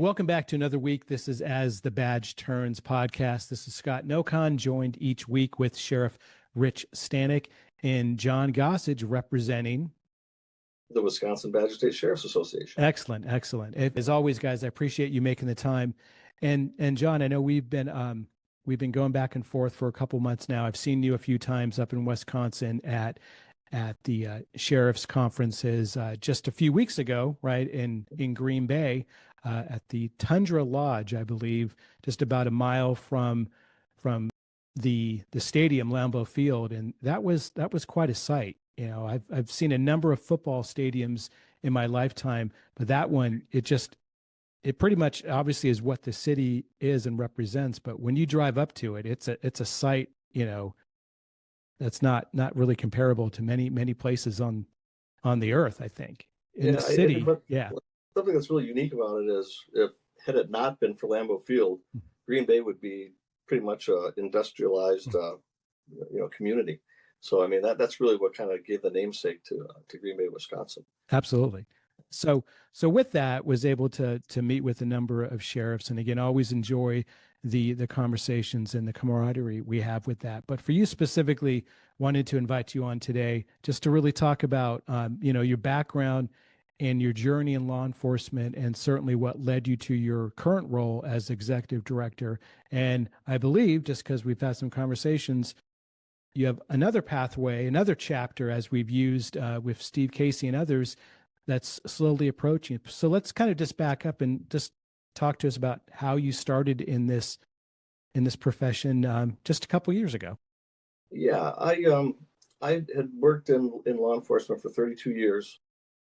Welcome back to another week. This is As the Badge Turns podcast. This is Scott Nocon, joined each week with Sheriff Rich Stanek and John Gossage, representing the Wisconsin Badger State Sheriff's Association. Excellent. As always, guys, I appreciate you making the time. And John, I know we've been going back and forth for a couple months now. I've seen you a few times up in Wisconsin at the sheriff's conferences just a few weeks ago, right, in Green Bay. At the Tundra Lodge, I believe, just about a mile from the stadium, Lambeau Field, and that was quite a sight. You know, I've seen a number of football stadiums in my lifetime, but that one, it pretty much obviously is what the city is and represents. But when you drive up to it, it's a sight, you know, that's not really comparable to many places on the earth, I think, in the city. Something that's really unique about it is, had it not been for Lambeau Field, Green Bay would be pretty much a industrialized, community. So, I mean, that's really what kind of gave the namesake to Green Bay, Wisconsin. Absolutely. So with that, was able to meet with a number of sheriffs, and again, always enjoy the conversations and the camaraderie we have with that. But for you specifically, wanted to invite you on today just to really talk about, your background and your journey in law enforcement, and certainly what led you to your current role as executive director. And I believe, just because we've had some conversations, you have another pathway, another chapter, as we've used with Steve Casey and others, that's slowly approaching. So let's kind of just back up and just talk to us about how you started in this profession just a couple years ago. Yeah, I had worked in law enforcement for 32 years.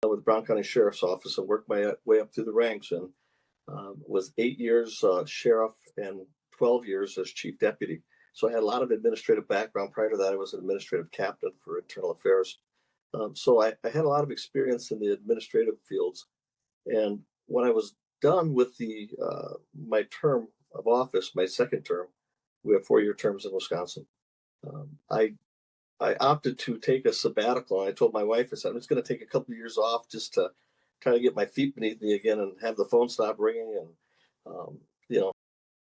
With the Brown County Sheriff's Office, and worked my way up through the ranks, and was 8 years sheriff and 12 years as chief deputy. So I had a lot of administrative background. Prior to that, I was an administrative captain for internal affairs. So I had a lot of experience in the administrative fields. And when I was done with my term of office, my second term, we have 4-year terms in Wisconsin. I opted to take a sabbatical. And I told my wife, I said, I'm just going to take a couple of years off just to try to get my feet beneath me again and have the phone stop ringing and,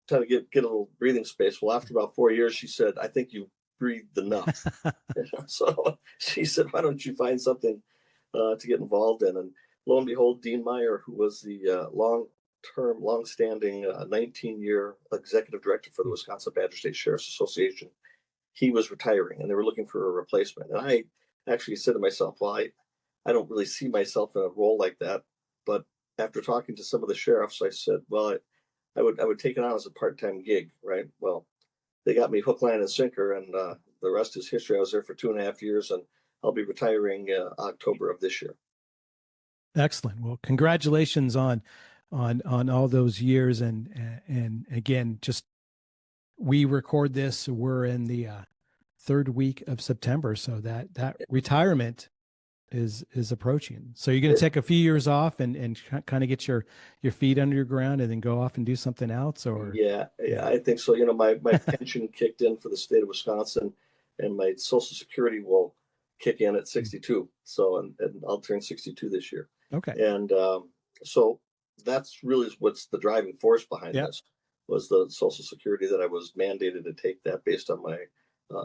try to get a little breathing space. Well, after about 4 years, she said, I think you breathed enough. So she said, why don't you find something to get involved in? And lo and behold, Dean Meyer, who was the long-standing 19-year executive director for the Wisconsin Badger State Sheriff's Association, he was retiring and they were looking for a replacement. And I actually said to myself, well, I don't really see myself in a role like that. But after talking to some of the sheriffs, I said, well, I would take it on as a part-time gig, right? Well, they got me hook, line, and sinker, and the rest is history. I was there for 2.5 years, and I'll be retiring October of this year. Excellent. Well, congratulations on all those years, and again, just we record this, we're in the third week of September, so that retirement is approaching. So you're going to take a few years off and kind of get your feet under your ground and then go off and do something else, or? Yeah, I think so. My pension kicked in for the state of Wisconsin, and my Social Security will kick in at 62. So, and I'll turn 62 this year. Okay. And so that's really what's the driving force behind this, was the Social Security that I was mandated to take that based on my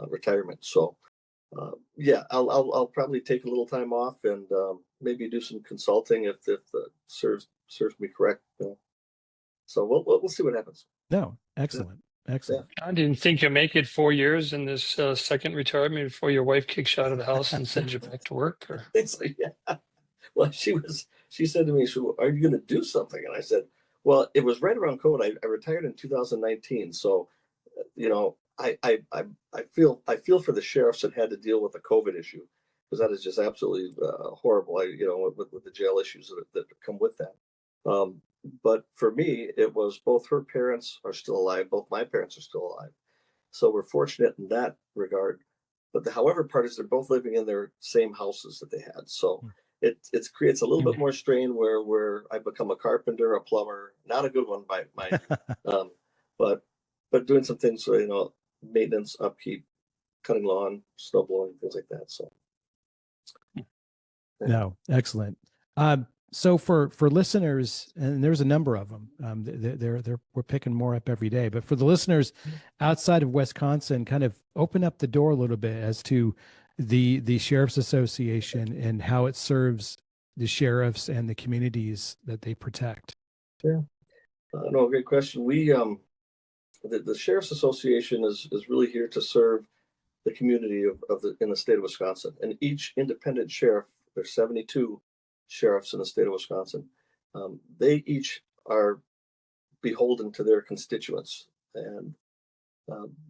retirement. So, I'll probably take a little time off and maybe do some consulting if serves me correct. So we'll see what happens. No, excellent. Excellent. I didn't think you'll make it 4 years in this second retirement before your wife kicks you out of the house and sends you back to work. Or... Yeah. Well, she said to me, so are you going to do something? And I said, well, it was right around COVID. I retired in 2019. So, I feel for the sheriffs that had to deal with the COVID issue, because that is just absolutely horrible. With the jail issues that come with that. But for me, it was both her parents are still alive, both my parents are still alive. So we're fortunate in that regard. But the however part is they're both living in their same houses that they had. So it creates a little bit more strain where I become a carpenter, a plumber, not a good one by my but doing some things, maintenance, upkeep, cutting lawn, snow blowing, things like that. So no, excellent. So for listeners, and there's a number of them, we're picking more up every day. But for the listeners outside of Wisconsin, kind of open up the door a little bit as to the Sheriff's Association and how it serves the sheriffs and the communities that they protect. Yeah, no, great question. We the Sheriff's Association is really here to serve the community in the state of Wisconsin, and each independent sheriff. There's 72 sheriffs in the state of Wisconsin. They each are beholden to their constituents, and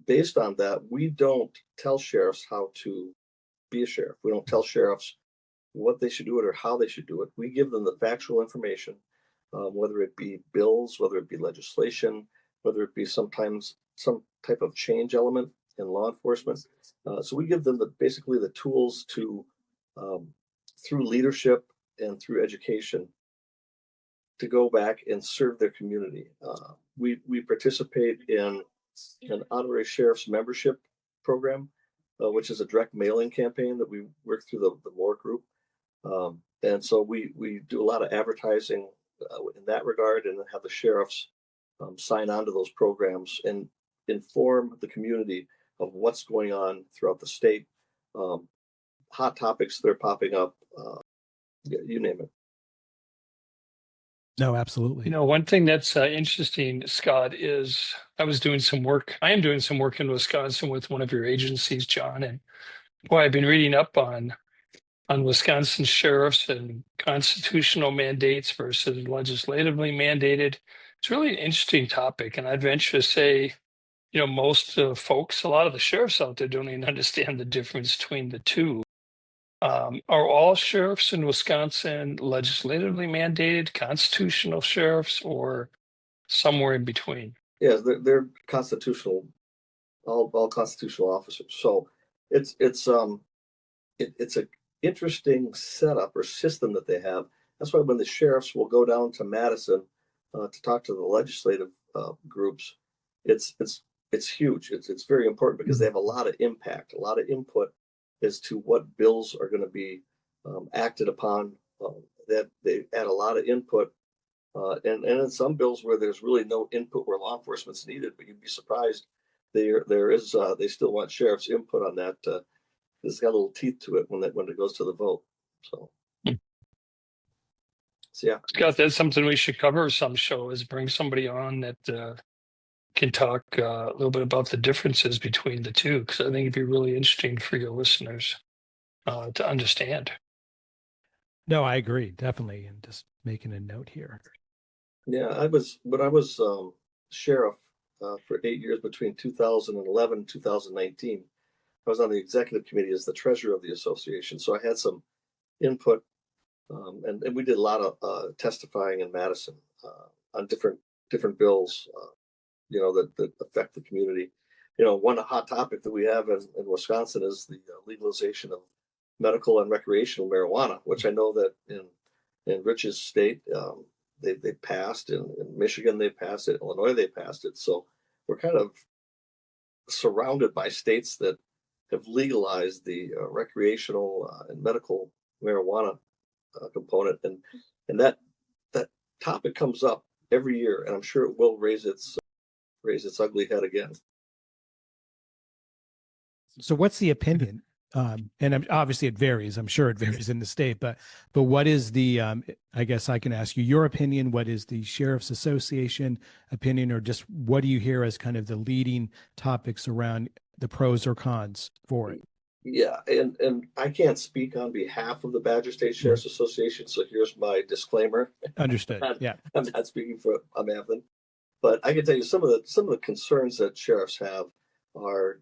based on that, we don't tell sheriffs how to be a sheriff. We don't tell sheriffs what they should do it or how they should do it. We give them the factual information, whether it be bills, whether it be legislation, whether it be sometimes some type of change element in law enforcement. So we give them basically the tools to, through leadership and through education, to go back and serve their community. We participate in an honorary sheriff's membership program, which is a direct mailing campaign that we work through the MORE group. And so we do a lot of advertising in that regard, and have the sheriffs sign on to those programs and inform the community of what's going on throughout the state, hot topics that are popping up, you name it. No, absolutely. One thing that's interesting, Scott, is I am doing some work in Wisconsin with one of your agencies, John, and boy, I've been reading up on Wisconsin sheriffs and constitutional mandates versus legislatively mandated. It's really an interesting topic, and I'd venture to say, most folks, a lot of the sheriffs out there don't even understand the difference between the two. Are all sheriffs in Wisconsin legislatively mandated, constitutional sheriffs, or somewhere in between? Yeah, they're constitutional, all constitutional officers. So it's an interesting setup or system that they have. That's why when the sheriffs will go down to Madison to talk to the legislative groups, it's huge. It's very important because they have a lot of impact, a lot of input as to what bills are going to be acted upon. That they add a lot of input, and in some bills where there's really no input where law enforcement's needed, but you'd be surprised there is they still want sheriff's input on that. It's got a little teeth to it when it goes to the vote. So yeah, Scott, that's something we should cover some show, is bring somebody on that can talk a little bit about the differences between the two, because I think it'd be really interesting for your listeners to understand. No, I agree, definitely. And just making a note here. yeah. When I was sheriff for 8 years between 2011 and 2019. I was on the executive committee as the treasurer of the association, so I had some input, and we did a lot of testifying in Madison on different bills, that affect the community. One hot topic that we have in Wisconsin is the legalization of medical and recreational marijuana, which I know that in Rich's state they passed, in Michigan they passed it, Illinois they passed it. So we're kind of surrounded by states that have legalized the recreational and medical marijuana component, and that topic comes up every year, and I'm sure it will raise its ugly head again. So what's the opinion? And obviously it varies. I'm sure it varies in the state, but what is the, I guess I can ask you your opinion. What is the Sheriff's Association opinion, or just what do you hear as kind of the leading topics around the pros or cons for it? Yeah, and I can't speak on behalf of the Badger State Sheriff's Association, so here's my disclaimer. Understood. Yeah, I'm not speaking on behalf of them, but I can tell you some of the concerns that sheriffs have are,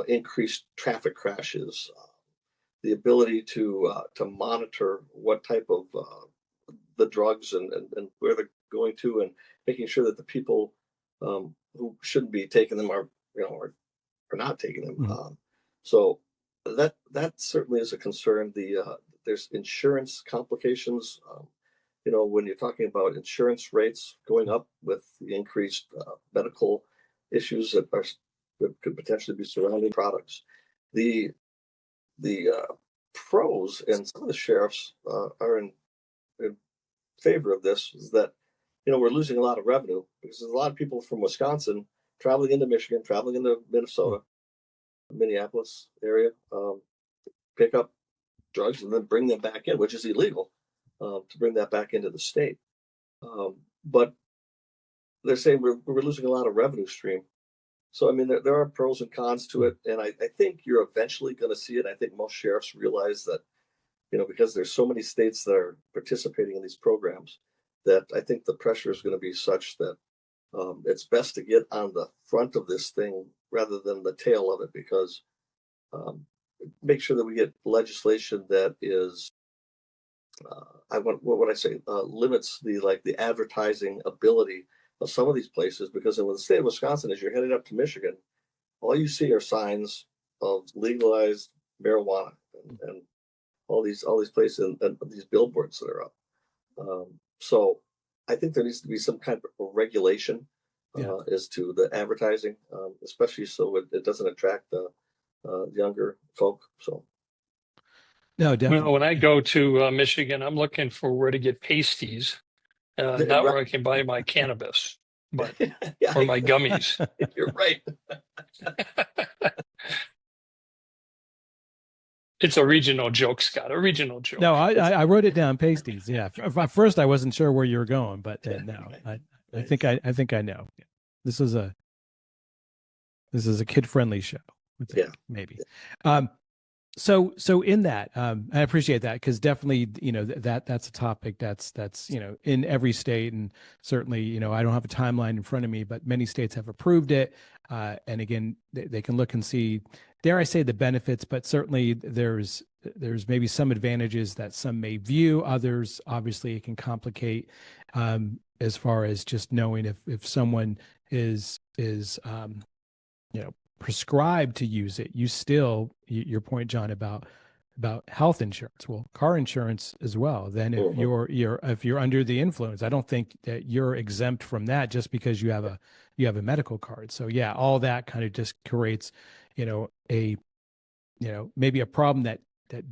increased traffic crashes, the ability to monitor what type of the drugs and where they're going to, and making sure that the people who shouldn't be taking them are not taking them. Mhm. So that certainly is a concern. There's insurance complications. When you're talking about insurance rates going up with the increased medical issues that could potentially be surrounding products. The pros, and some of the sheriffs are in favor of this is that, we're losing a lot of revenue because there's a lot of people from Wisconsin traveling into Michigan, traveling into Minnesota, Minneapolis area, pick up drugs and then bring them back in, which is illegal, to bring that back into the state. But they're saying we're losing a lot of revenue stream. So, I mean, there are pros and cons to it. And I think you're eventually going to see it. I think most sheriffs realize that, because there's so many states that are participating in these programs, that I think the pressure is going to be such that it's best to get on the front of this thing rather than the tail of it, because make sure that we get legislation that is, limits the advertising ability of some of these places, because in the state of Wisconsin, as you're headed up to Michigan, all you see are signs of legalized marijuana and all these places and these billboards that are up. So I think there needs to be some kind of regulation as to the advertising, especially so it doesn't attract the younger folk. So. No, definitely. Well, when I go to Michigan, I'm looking for where to get pasties, not where I can buy my cannabis, but Yeah, or my gummies. you're right. It's a regional joke, Scott. A regional joke. No, I wrote it down. Pasties. Yeah. At first, I wasn't sure where you were going, but no, I think I know. This is a kid-friendly show. Yeah, maybe. So in that, I appreciate that, because definitely, that's a topic that's in every state, and certainly, I don't have a timeline in front of me, but many states have approved it. And again, they can look and see, dare I say, the benefits, but certainly there's maybe some advantages that some may view. Others, obviously, it can complicate as far as just knowing if someone is prescribed to use it. You still, your point, John, about health insurance, well, car insurance as well. Then if you're under the influence, I don't think that you're exempt from that just because you have a medical card. So yeah, all that kind of just creates, maybe a problem that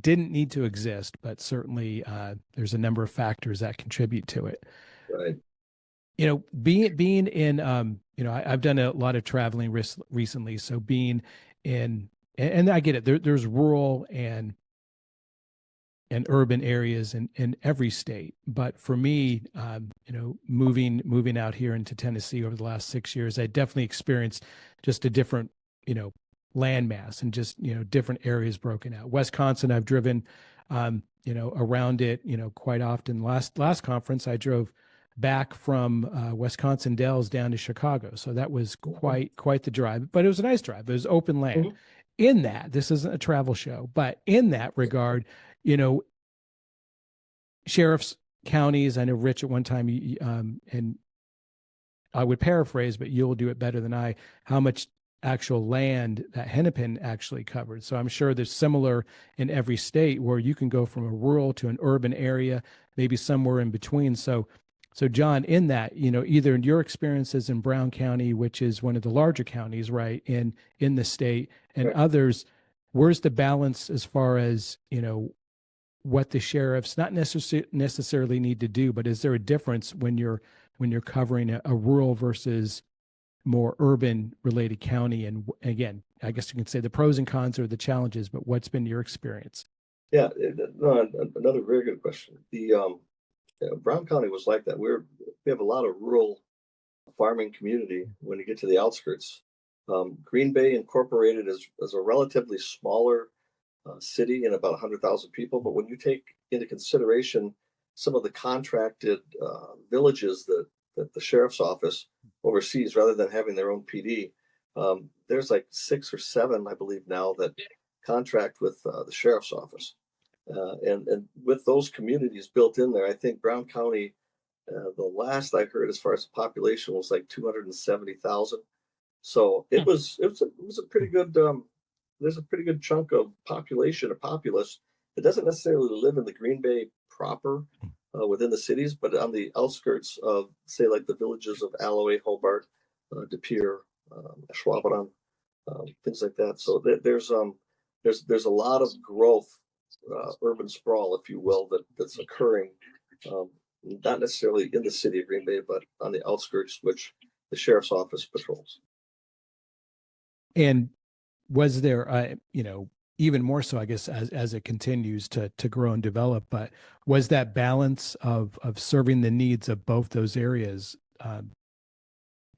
didn't need to exist, but certainly there's a number of factors that contribute to it. Right. Being in, I've done a lot of traveling recently. So being in, and I get it, there's rural and urban areas in every state. But for me, moving out here into Tennessee over the last 6 years, I definitely experienced just a different, landmass and just, different areas broken out. Wisconsin, I've driven, around it, quite often. Last conference, I drove back from Wisconsin Dells down to Chicago. So that was quite the drive, but it was a nice drive. It was open land. Mm-hmm. In that, this isn't a travel show, but in that regard, sheriffs, counties, I know Rich at one time, and I would paraphrase, but you'll do it better than I, how much actual land that Hennepin actually covered. So I'm sure there's similar in every state where you can go from a rural to an urban area, maybe somewhere in between. So John, in that, either in your experiences in Brown County, which is one of the larger counties, right, in the state, and right, others, where's the balance as far as, what the sheriffs not necessarily need to do, but is there a difference when you're covering a rural versus more urban related county? And again, I guess you can say the pros and cons or the challenges, but what's been your experience? Yeah, no, another very good question. The Brown County was like that. We have a lot of rural farming community when you get to the outskirts. Green Bay Incorporated is a relatively smaller city and about 100,000 people. But when you take into consideration some of the contracted villages that the sheriff's office oversees, rather than having their own PD, there's like 6 or 7, I believe now, that contract with the sheriff's office. And with those communities built in there, I think Brown County, the last I heard as far as the population was like 270,000. So it was a pretty good. There's a pretty good chunk of population, a populace that doesn't necessarily live in the Green Bay proper, within the cities, but on the outskirts of, say, like the villages of Alloway, Hobart, De Pere, Schwaben, things like that. So there's a lot of growth, urban sprawl, if you will, that's occurring not necessarily in the city of Green Bay, but on the outskirts, which the sheriff's office patrols. And was there, even more so, I guess, as it continues to grow and develop, but was that balance of serving the needs of both those areas?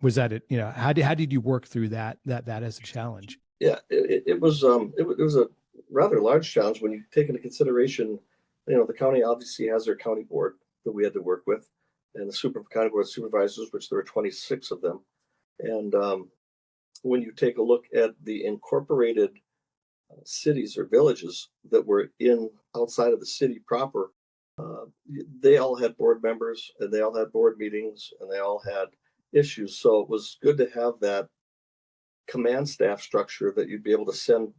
Was that it? How did you work through that as a challenge? Yeah, it was a rather large challenge when you take into consideration, the county obviously has their county board that we had to work with, and the county board of supervisors, which there were 26 of them, and when you take a look at the incorporated cities or villages that were outside of the city proper, they all had board members and they all had board meetings and they all had issues. So it was good to have that command staff structure that you'd be able to send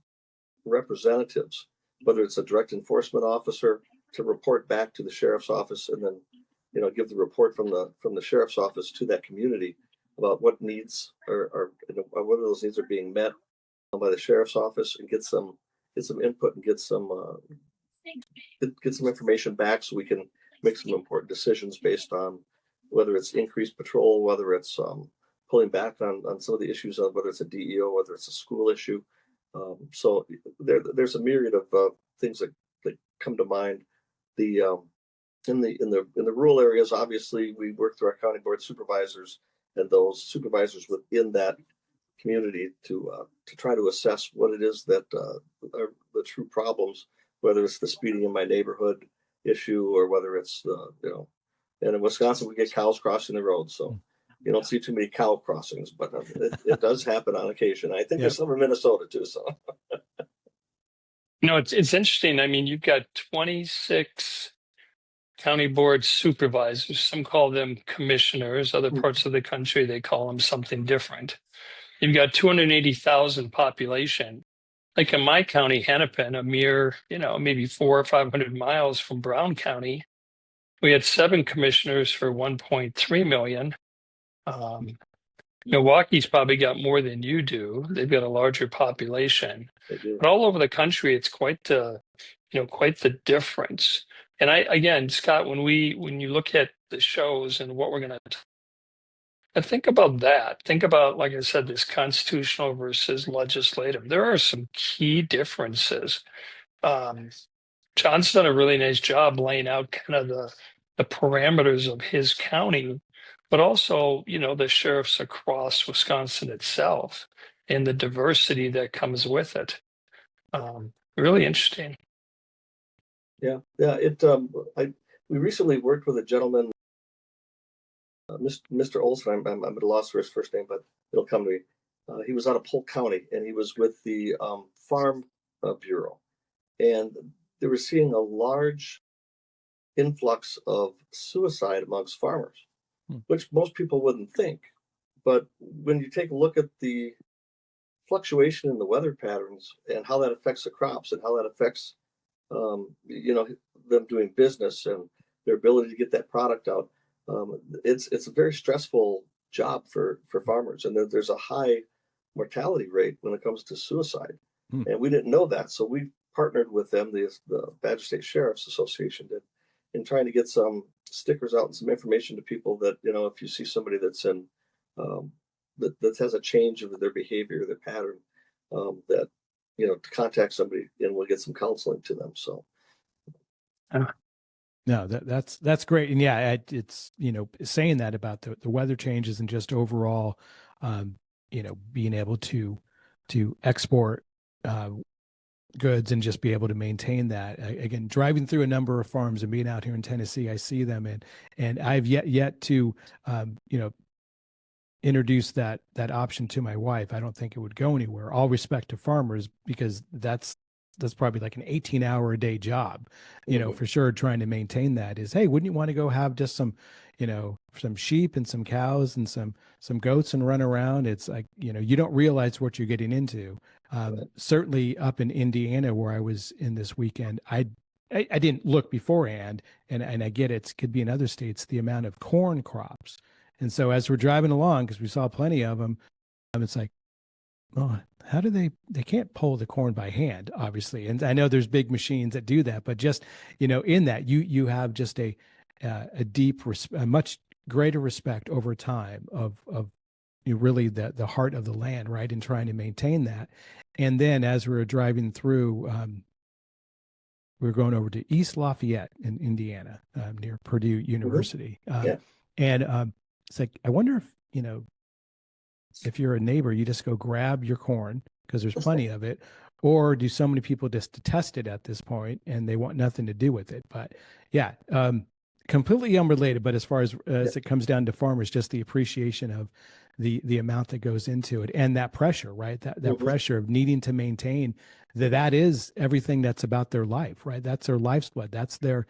representatives, whether it's a direct enforcement officer to report back to the sheriff's office, and then give the report from the sheriff's office to that community about what needs are whether those needs are being met by the sheriff's office, and get some input and get some information back so we can make some important decisions based on whether it's increased patrol, whether it's pulling back on some of the issues, of whether it's a DEO, whether it's a school issue. So there's a myriad of things that come to mind. In the rural areas, obviously, we work through our county board supervisors and those supervisors within that community to try to assess what it is that are the true problems, whether it's the speeding in my neighborhood issue or whether it's and in Wisconsin we get cows crossing the road, so you don't see too many cow crossings, but it does happen on occasion. I think there's some in Minnesota too. So it's interesting. I mean, you've got 26 county board supervisors. Some call them commissioners. Other parts of the country, they call them something different. You've got 280,000 population. Like in my county, Hennepin, a mere, maybe 400 or 500 miles from Brown County, we had 7 commissioners for 1.3 million. Milwaukee's probably got more than you do. They've got a larger population, but all over the country, it's quite the difference. And again, Scott, when you look at the shows and what we're going to think about that, think about, like I said, this constitutional versus legislative. There are some key differences. John's done a really nice job laying out kind of the parameters of his county, but also, the sheriffs across Wisconsin itself and the diversity that comes with it. Really interesting. Yeah. We recently worked with a gentleman, Mr. Olson. I'm at a loss for his first name, but it'll come to me. He was out of Polk County, and he was with the Farm Bureau, and they were seeing a large influx of suicide amongst farmers, which most people wouldn't think. But when you take a look at the fluctuation in the weather patterns and how that affects the crops and how that affects them doing business and their ability to get that product out, it's a very stressful job for farmers, and there's a high mortality rate when it comes to suicide. And we didn't know that, so we partnered with them, the Badger State Sheriff's Association did, in trying to get some stickers out and some information to people that, if you see somebody that's in that has a change of their behavior, their pattern, that to contact somebody and we'll get some counseling to them. So no, that's great. And yeah, it's saying that about the weather changes and just overall being able to export goods and just be able to maintain that. Again, driving through a number of farms and being out here in Tennessee, I see them, and I've yet to introduce that option to my wife. I don't think it would go anywhere. All respect to farmers, because that's probably like an 18-hour a day job, for sure. Trying to maintain that is, hey, wouldn't you want to go have just some sheep and some cows and some goats and run around? It's like, you don't realize what you're getting into. Certainly up in Indiana, where I was in this weekend, I didn't look beforehand, and I get it could be in other states, the amount of corn crops. And so as we're driving along, because we saw plenty of them, it's like, oh, how do they can't pull the corn by hand, obviously. And I know there's big machines that do that, but just, in that you have just a a much greater respect over time of really the heart of the land, right, and trying to maintain that. And then as we were driving through, we were going over to East Lafayette in Indiana, near Purdue University. Yeah. And it's like, I wonder if, if you're a neighbor, you just go grab your corn because there's plenty of it, or do so many people just detest it at this point and they want nothing to do with it? But yeah, completely unrelated. But as far as it comes down to farmers, just the appreciation of the amount that goes into it and that pressure, right? That pressure of needing to maintain that is everything that's about their life, right? That's their lifeblood. That's their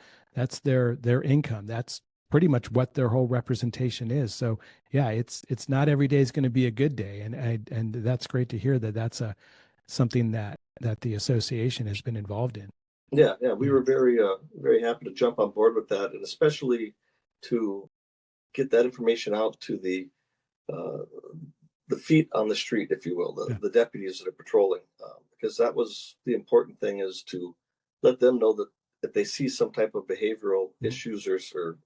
income. That's pretty much what their whole representation is. So yeah, it's not every day is going to be a good day. And that's great to hear that that's something that the association has been involved in. Yeah. We were very, very happy to jump on board with that, and especially to get that information out to the feet on the street, if you will, the deputies that are patrolling, because that was the important thing, is to let them know that if they see some type of behavioral issues or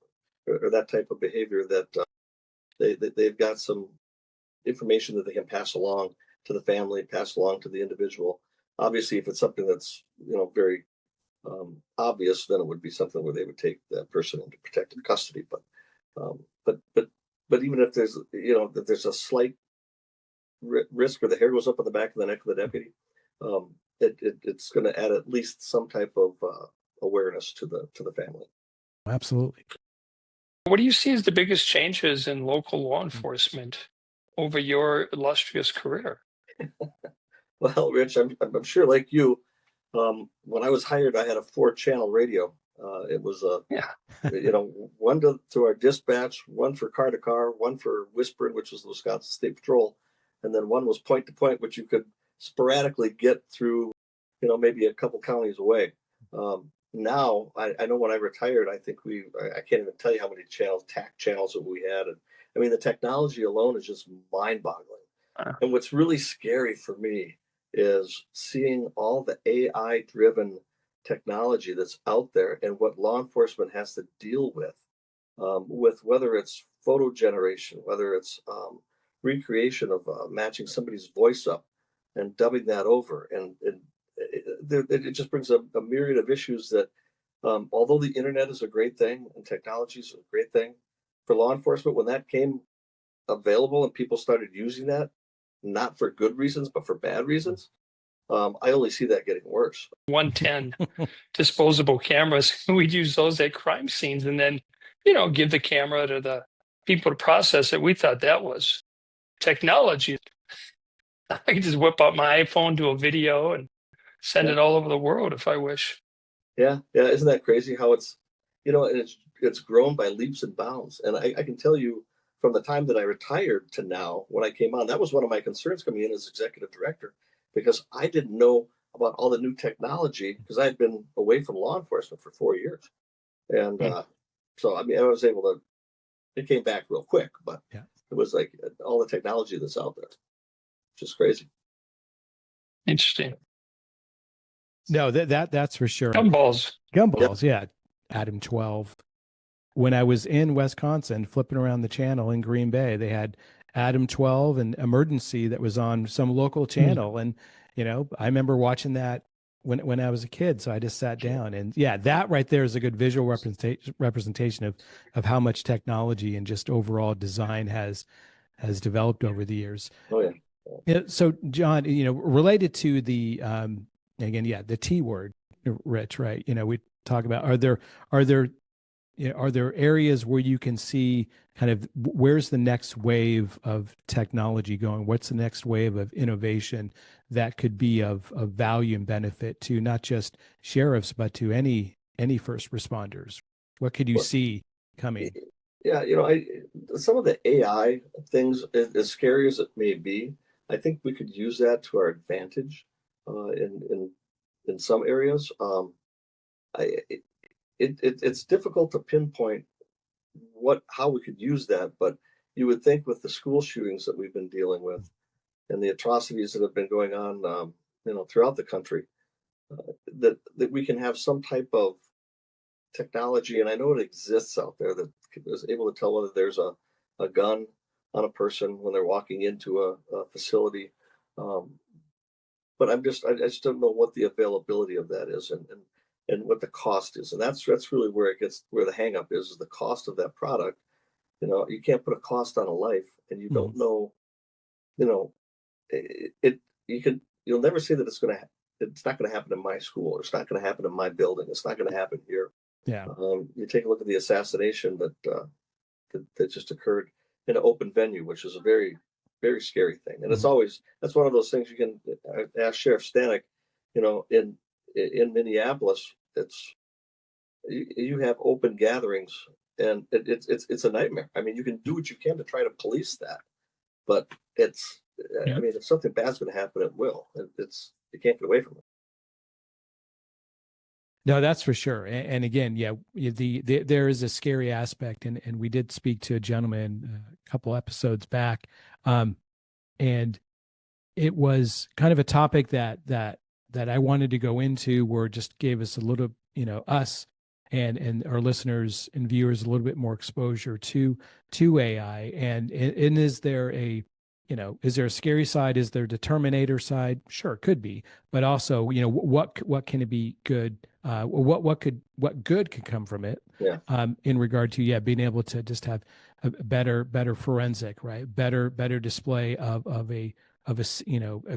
that type of behavior, that they've got some information that they can pass along to the family, pass along to the individual. Obviously, if it's something that's very obvious, then it would be something where they would take that person into protective custody. But even if there's that there's a slight risk, or the hair goes up on the back of the neck of the deputy, it's going to add at least some type of awareness to the family. Absolutely. What do you see as the biggest changes in local law enforcement over your illustrious career? Well, Rich, I'm sure, like you, when I was hired, I had a 4-channel radio. It was one to our dispatch, one for car to car, one for whispering, which was the Wisconsin State Patrol, and then one was point to point, which you could sporadically get through, maybe a couple counties away. Now, I know when I retired, I think I can't even tell you how many TAC channels that we had. And I mean, the technology alone is just mind boggling. And what's really scary for me is seeing all the AI driven technology that's out there and what law enforcement has to deal with whether it's photo generation, whether it's recreation of matching somebody's voice up and dubbing that over. And it just brings a myriad of issues that, although the internet is a great thing and technology is a great thing for law enforcement, when that came available and people started using that, not for good reasons, but for bad reasons, I only see that getting worse. 110 disposable cameras. We'd use those at crime scenes and then, give the camera to the people to process it. We thought that was technology. I could just whip out my iPhone, do a video, and send it all over the world if I wish. Yeah. Isn't that crazy how it's, and it's grown by leaps and bounds. And I can tell you, from the time that I retired to now, when I came on, that was one of my concerns coming in as executive director, because I didn't know about all the new technology because I had been away from law enforcement for 4 years. And so, I mean, I was able to, it came back real quick, but it was like all the technology that's out there. Just crazy. Interesting. No, that's for sure. Gumballs, yeah. Adam 12. When I was in Wisconsin, flipping around the channel in Green Bay, they had Adam 12 and Emergency that was on some local channel. And, I remember watching that when I was a kid. So I just sat down, and that right there is a good visual representation of how much technology and just overall design has developed over the years. Oh, yeah. So John, related to the, again, the T word, Rich, right? We talk about, are there areas where you can see kind of where's the next wave of technology going? What's the next wave of innovation that could be of value and benefit to not just sheriffs, but to any first responders? What could you see coming? Yeah, some of the AI things, as scary as it may be, I think we could use that to our advantage in some areas. It's difficult to pinpoint how we could use that, but you would think with the school shootings that we've been dealing with and the atrocities that have been going on, throughout the country, that we can have some type of technology, and I know it exists out there, that is able to tell whether there's a gun on a person when they're walking into a facility. Um, but I just don't know what the availability of that is, and what the cost is. And that's really where the hang up is the cost of that product. You can't put a cost on a life, and you Mhm. don't know, you know, it you'll never say that it's not going to happen in my school, or it's not going to happen in my building. It's not going to happen here. Yeah. You take a look at the assassination that just occurred in an open venue, which is a very, very scary thing. And Mhm. that's one of those things you can ask Sheriff Stanek. In Minneapolis, you have open gatherings, and it's a nightmare. I mean, you can do what you can to try to police that, but Yeah. I mean, if something bad's going to happen, it will. You can't get away from it. No, that's for sure. And again, yeah, there is a scary aspect, and we did speak to a gentleman a couple episodes back, and it was kind of a topic that I wanted to go into, where just gave us a little, us and our listeners and viewers a little bit more exposure to AI, and is there is there a scary side? Is there a determinator side? Sure, could be, but also, what can it be good? What good could come from it? Yeah. In regard to, yeah, being able to just have a better forensic, right? Better display of a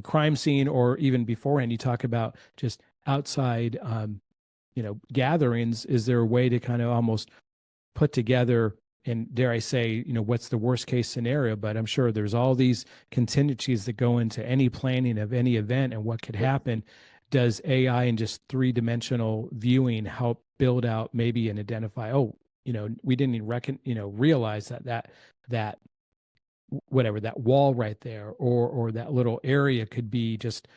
crime scene, or even beforehand. You talk about just outside gatherings. Is there a way to kind of almost put together, and dare I say, what's the worst case scenario? But I'm sure there's all these contingencies that go into any planning of any event and what could happen. Does AI and just three-dimensional viewing help build out maybe and identify, we didn't even realize that whatever, that wall right there, or that little area could be just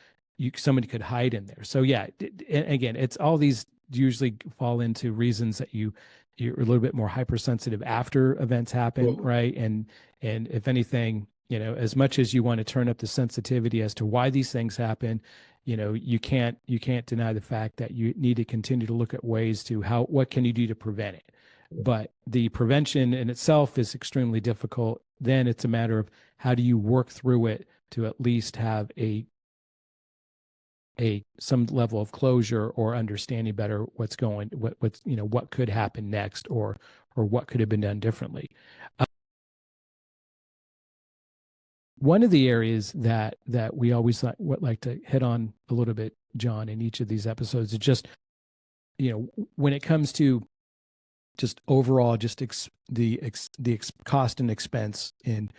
somebody could hide in there. So yeah, and again, it's all these usually fall into reasons that you're a little bit more hypersensitive after events happen, Mhm. right? And if anything, as much as you want to turn up the sensitivity as to why these things happen, you can't deny the fact that you need to continue to look at ways to what can you do to prevent it. But the prevention in itself is extremely difficult. Then it's a matter of how do you work through it to at least have some level of closure, or understanding better what could happen next, or what could have been done differently. One of the areas that we always like to hit on a little bit, John, in each of these episodes, is just when it comes to just overall, just the cost and expense in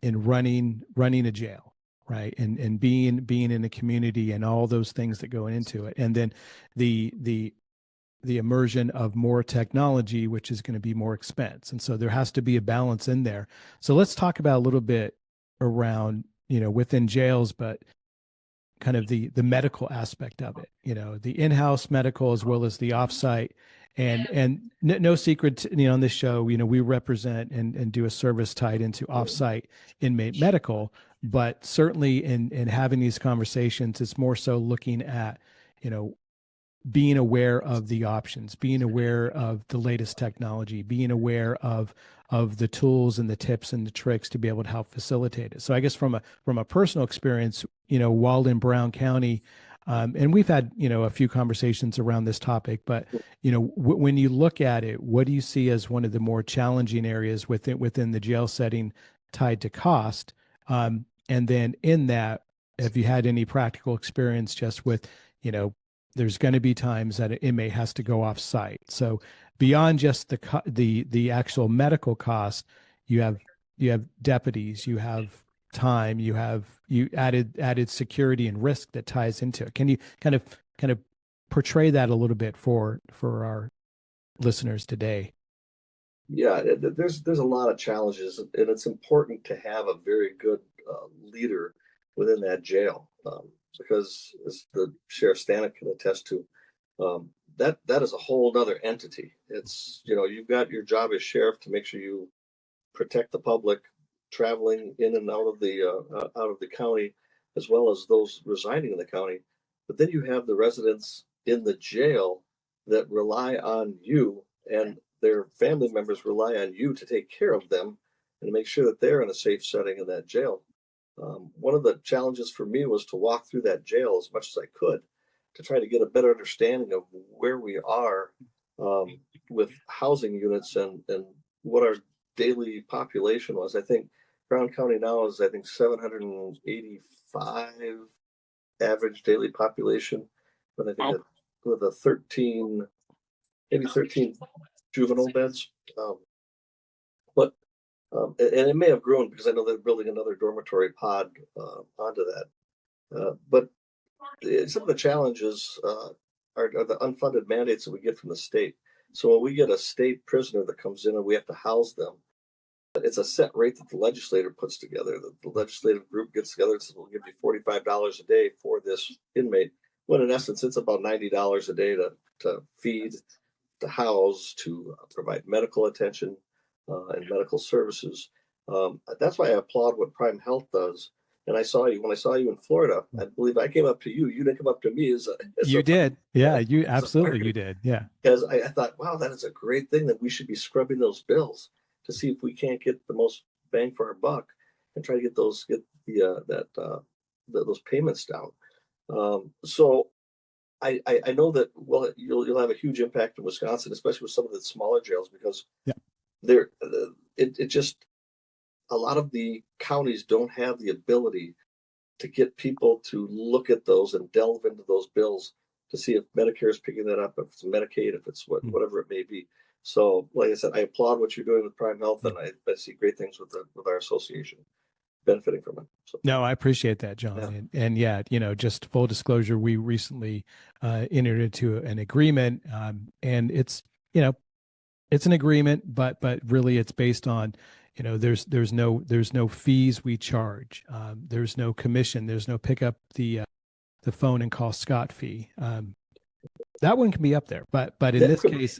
running a jail, right? And being in a community, and all those things that go into it, and then the immersion of more technology, which is going to be more expense. And so there has to be a balance in there. So let's talk about a little bit around, within jails, but kind of the medical aspect of it, the in-house medical as well as the offsite. And no secret, on this show, we represent and do a service tied into offsite inmate medical, but certainly in having these conversations, it's more so looking at, being aware of the options, being aware of the latest technology, being aware of the tools and the tips and the tricks to be able to help facilitate it. So I guess from a personal experience, while in Brown County, and we've had a few conversations around this topic, but when you look at it, what do you see as one of the more challenging areas within the jail setting tied to cost? And then in that, have you had any practical experience just with, there's going to be times that an inmate has to go off site. So beyond just the actual medical cost, you have deputies, you have time, you added security and risk that ties into it. Can you kind of portray that a little bit for our listeners today? Yeah, there's a lot of challenges, and it's important to have a very good leader within that jail, because, as the Sheriff Stanek can attest to, that is a whole other entity. It's you've got your job as sheriff to make sure you protect the public traveling in and out of the county, as well as those residing in the county. But then you have the residents in the jail that rely on you, and their family members rely on you to take care of them and make sure that they're in a safe setting in that jail. One of the challenges for me was to walk through that jail as much as I could to try to get a better understanding of where we are with housing units and what our daily population was. I think Brown County now is, I think, 785 average daily population, but I think that with a 13, maybe 13 juvenile beds. But and it may have grown because I know they're building another dormitory pod onto that. But some of the challenges are the unfunded mandates that we get from the state. So when we get a state prisoner that comes in and we have to house them, it's a set rate that the legislator puts together. The legislative group gets together and says, we'll give you $45 a day for this inmate, when in essence, it's about $90 a day to feed, to house, to provide medical attention and medical services. That's why I applaud what Prime Health does. And when I saw you in Florida, I believe I came up to you. You didn't come up to me you did. Yeah, you absolutely, you did. Yeah. Because I thought, wow, that is a great thing that we should be scrubbing those bills to see if we can't get the most bang for our buck and try to get those payments down. So I know that, well, you'll have a huge impact in Wisconsin, especially with some of the smaller jails, because it just, a lot of the counties don't have the ability to get people to look at those and delve into those bills to see if Medicare is picking that up, if it's Medicaid, if it's whatever it may be. So, like I said, I applaud what you're doing with Prime Health, and I see great things with our association benefiting from it. So. No, I appreciate that, John. Yeah. And yeah, just full disclosure, we recently entered into an agreement, and it's an agreement, but really it's based on, there's no fees we charge, there's no commission, there's no pick up the phone and call Scott fee. That one can be up there, but in this case,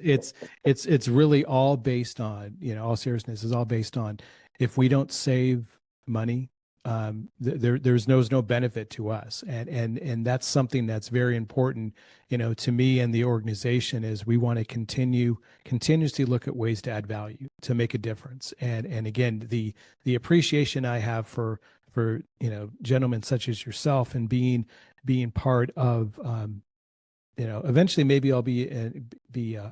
it's really all based on, all seriousness is all based on, if we don't save money, there's no benefit to us, and that's something that's very important, to me and the organization, is we want to continuously look at ways to add value, to make a difference, and again, the appreciation I have for gentlemen such as yourself, and being part of, eventually maybe I'll be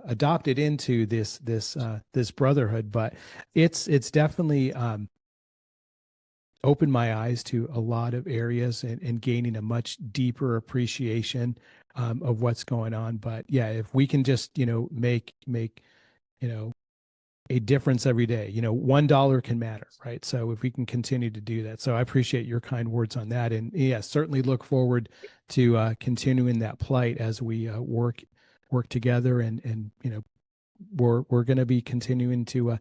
adopted into this brotherhood, but it's definitely opened my eyes to a lot of areas, and gaining a much deeper appreciation of what's going on. But yeah, if we can just make a difference every day, $1 can matter, right? So if we can continue to do that, so I appreciate your kind words on that, and yeah, certainly look forward to continuing that plight as we work together, and we're going to be continuing to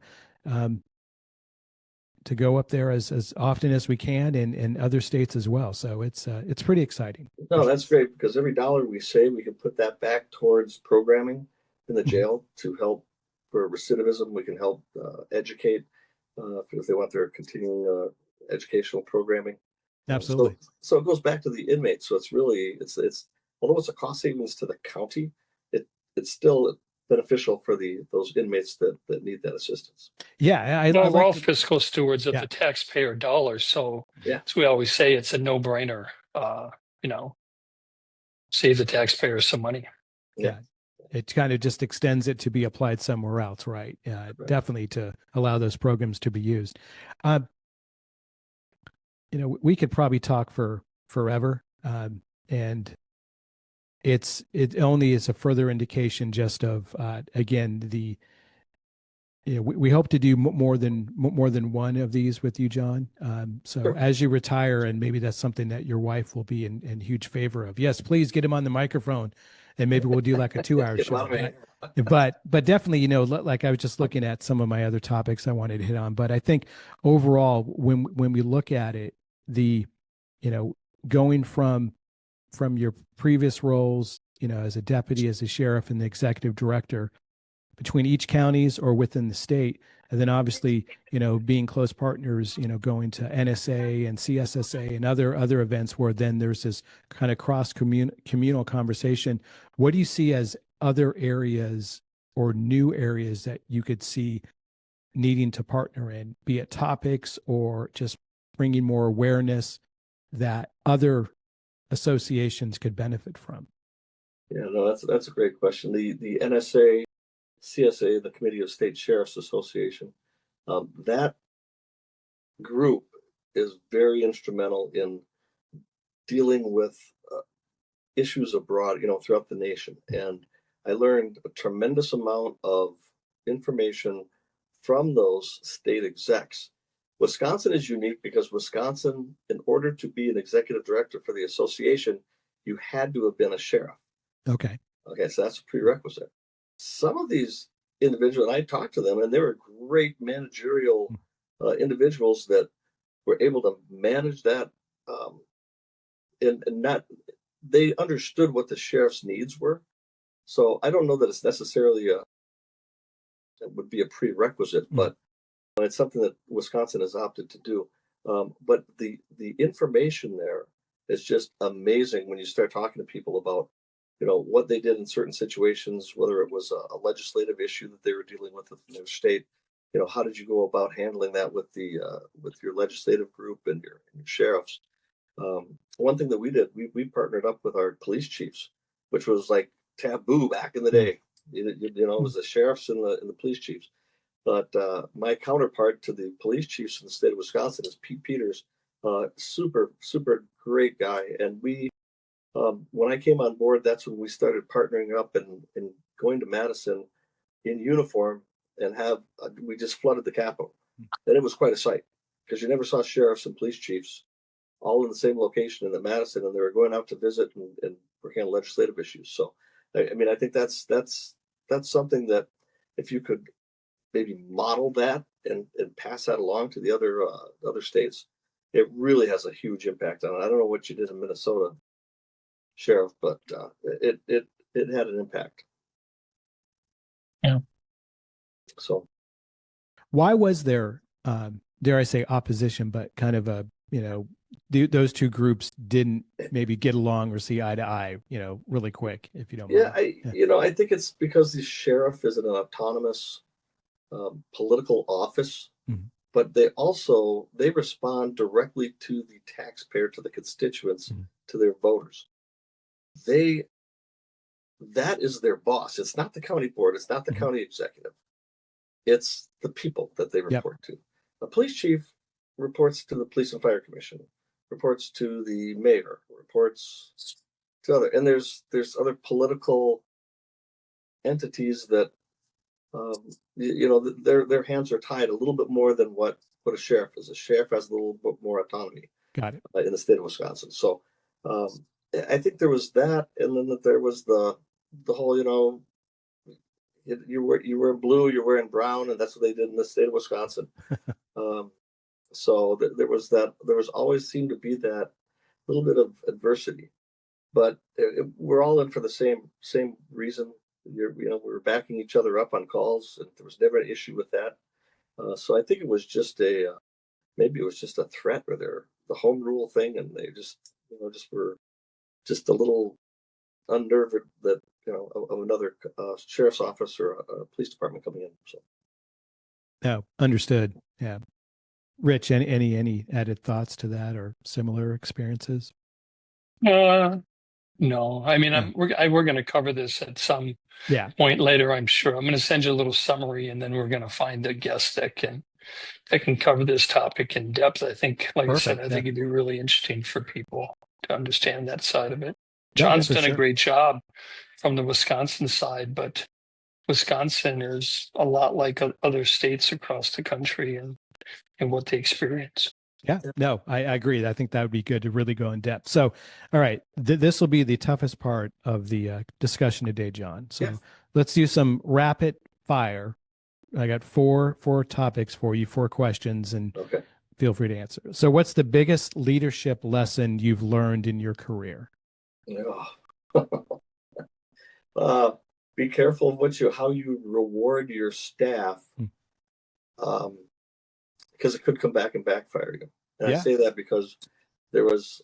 go up there as often as we can, in other states as well. So it's pretty exciting. No, that's great, because every dollar we save, we can put that back towards programming in the jail to help for recidivism. We can help educate if they want their continuing educational programming. Absolutely. So it goes back to the inmates. So it's although it's a cost savings to the county, it's still beneficial for those inmates that need that assistance. Yeah, we're all fiscal stewards of the taxpayer dollars, so as we always say, it's a no-brainer. Save the taxpayers some money. Yeah. It kind of just extends it to be applied somewhere else, right? Right. Definitely to allow those programs to be used. We could probably talk for forever, and it only is a further indication just of again, we hope to do more than one of these with you, John. So sure. As you retire, and maybe that's something that your wife will be in huge favor of. Yes, please get him on the microphone, and maybe we'll do like a 2-hour show. But definitely, like I was just looking at some of my other topics I wanted to hit on. But I think overall, when we look at it, going from your previous roles, as a deputy, as a sheriff, and the executive director, between each counties or within the state, and then obviously, being close partners, going to NSA and CSSA and other events where then there's this kind of cross communal conversation. What do you see as other areas or new areas that you could see needing to partner in, be it topics or just bringing more awareness that other associations could benefit from? Yeah, no, that's a great question. The NSA, CSA, the Committee of State Sheriffs Association, that group is very instrumental in dealing with issues abroad, throughout the nation. And I learned a tremendous amount of information from those state execs. Wisconsin is unique because Wisconsin, in order to be an executive director for the association, you had to have been a sheriff. Okay. Okay, so that's a prerequisite. Some of these individuals, and I talked to them, and they were great managerial individuals that were able to manage that, and not, they understood what the sheriff's needs were. So I don't know that it's necessarily it would be a prerequisite, but it's something that Wisconsin has opted to do. But the information there is just amazing when you start talking to people about, what they did in certain situations, whether it was a legislative issue that they were dealing with in their state. How did you go about handling that with with your legislative group and your sheriffs? One thing that we did, we partnered up with our police chiefs, which was like taboo back in the day. It was the sheriffs and the police chiefs. But my counterpart to the police chiefs in the state of Wisconsin is Pete Peters, super great guy. And we, when I came on board, that's when we started partnering up and going to Madison in uniform and we just flooded the Capitol. And it was quite a sight because you never saw sheriffs and police chiefs all in the same location in the Madison, and they were going out to visit and working on legislative issues. So, I think that's something that if you could maybe model that and pass that along to the other states, it really has a huge impact on it. I don't know what you did in Minnesota, Sheriff, but it had an impact. Yeah. So, why was there, dare I say, opposition, but kind of a, those two groups didn't maybe get along or see eye to eye, really quick, if you don't mind. I think it's because the sheriff is an autonomous political office, but they respond directly to the taxpayer, to the constituents, to their voters. That is their boss. It's not the county board. It's not the county executive. It's the people that they report to. A police chief reports to the police and fire commission, reports to the mayor, reports to and there's other political entities that their hands are tied a little bit more than what a sheriff is. A sheriff has a little bit more autonomy. Got it. In the state of Wisconsin. So I think there was that, and then that there was the whole, you wear blue, you're wearing brown, and that's what they did in the state of Wisconsin. So there was that. There was always seemed to be that little bit of adversity, but we're all in for the same reason. We were backing each other up on calls, and there was never an issue with that. So I think it was just maybe it was just a threat or the home rule thing, and they just were just a little unnerved that of another sheriff's office or a police department coming in. So. No, understood. Yeah. Rich, any added thoughts to that or similar experiences? No. I mean, we're going to cover this at some point later, I'm sure. I'm going to send you a little summary, and then we're going to find a guest that can cover this topic in depth. I think, like I said, I think it'd be really interesting for people to understand that side of it. John's done a great job from the Wisconsin side, but Wisconsin is a lot like other states across the country and what they experience. Yeah, no, I agree. I think that would be good to really go in depth. So, all right, this will be the toughest part of the discussion today, John. So let's do some rapid fire. I got four topics for you, 4 questions, and feel free to answer. So what's the biggest leadership lesson you've learned in your career? Be careful of how you reward your staff. Because it could come back and backfire you. And I say that because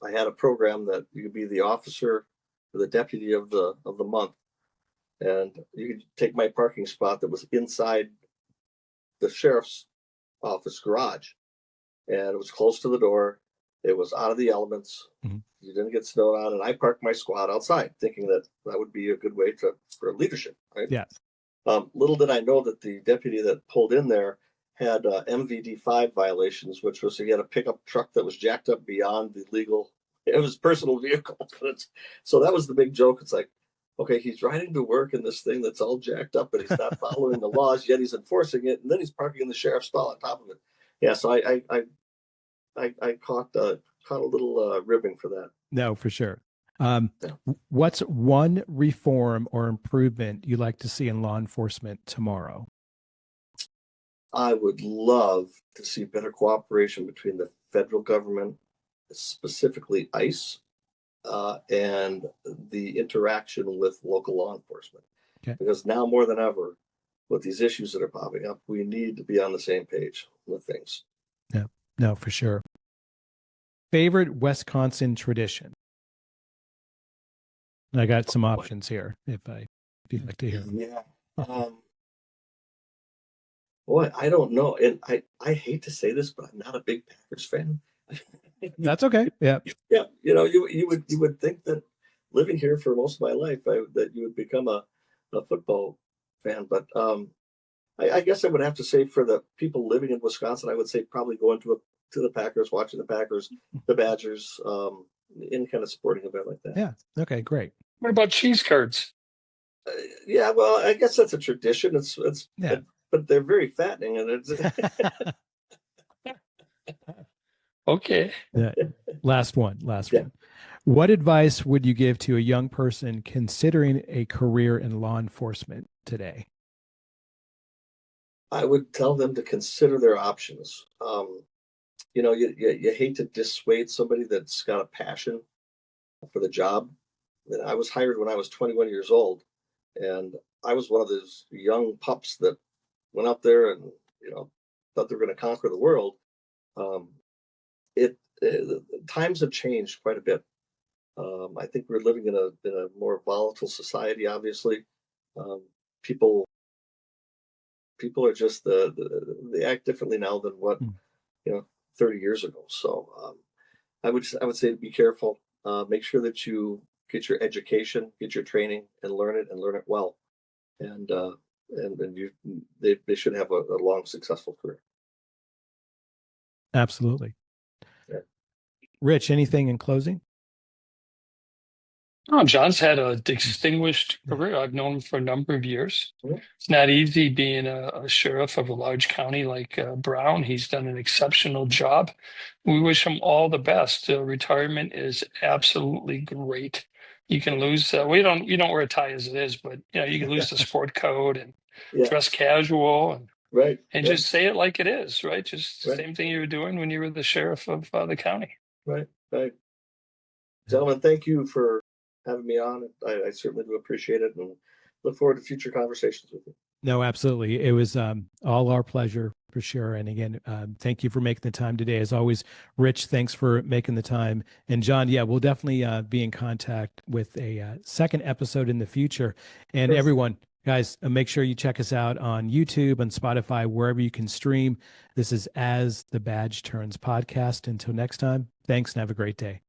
I had a program that you could be the officer or the deputy of the month. and you could take my parking spot that was inside the sheriff's office garage, and it was close to the door. It was out of the elements. Mhm. You didn't get snowed on, and I parked my squad outside, thinking that would be a good way for leadership. Right? Yes. Little did I know that the deputy that pulled in there had MVD5 violations, which was he had a pickup truck that was jacked up beyond the legal. It was personal vehicle, so that was the big joke. It's like, okay, he's riding to work in this thing that's all jacked up, but he's not following the laws, yet he's enforcing it, and then he's parking in the sheriff's stall on top of it. Yeah, so I caught a little ribbing for that. No, for sure. Yeah. What's one reform or improvement you'd like to see in law enforcement tomorrow? I would love to see better cooperation between the federal government, specifically ICE, and the interaction with local law enforcement. Okay. Because now more than ever, with these issues that are popping up, we need to be on the same page with things. Yeah, no, for sure. Favorite Wisconsin tradition? I got some options here if you'd like to hear them. Yeah. Boy, I don't know. And I hate to say this, but I'm not a big Packers fan. That's okay. Yeah. Yeah. You would think that living here for most of my life, that you would become a football fan. But I guess I would have to say for the people living in Wisconsin, I would say probably going to the Packers, watching the Packers, the Badgers, any kind of sporting event like that. Yeah. Okay, great. What about cheese curds? Yeah, well, I guess that's a tradition. It's Yeah. but they're very fattening, and it's Okay. Yeah. Last one. Yeah. What advice would you give to a young person considering a career in law enforcement today? I would tell them to consider their options. You hate to dissuade somebody that's got a passion for the job. And I was hired when I was 21 years old, and I was one of those young pups that went out there and thought they were going to conquer the world. Times have changed quite a bit. I think we're living in a more volatile society. Obviously, people are just they act differently now than what 30 years ago. So I would say be careful. Make sure that you get your education, get your training, and learn it well. And they should have a long, successful career. Absolutely. Yeah. Rich, anything in closing? Oh, John's had a distinguished career. I've known him for a number of years. Mhm. It's not easy being a sheriff of a large county like Brown. He's done an exceptional job. We wish him all the best. Retirement is absolutely great. You can lose. You don't wear a tie as it is, but you can lose the sport coat and Yeah. dress casual and Right. just say it like it is. Right. Just the Right. same thing you were doing when you were the sheriff of the county. Right. Gentlemen, thank you for having me on. I certainly do appreciate it, and look forward to future conversations with you. No, absolutely. It was all our pleasure for sure. And again, thank you for making the time today. As always, Rich, thanks for making the time. And John, yeah, we'll definitely be in contact with a second episode in the future. And Perfect. Everyone, guys, make sure you check us out on YouTube and Spotify, wherever you can stream. This is As the Badge Turns podcast. Until next time, thanks and have a great day.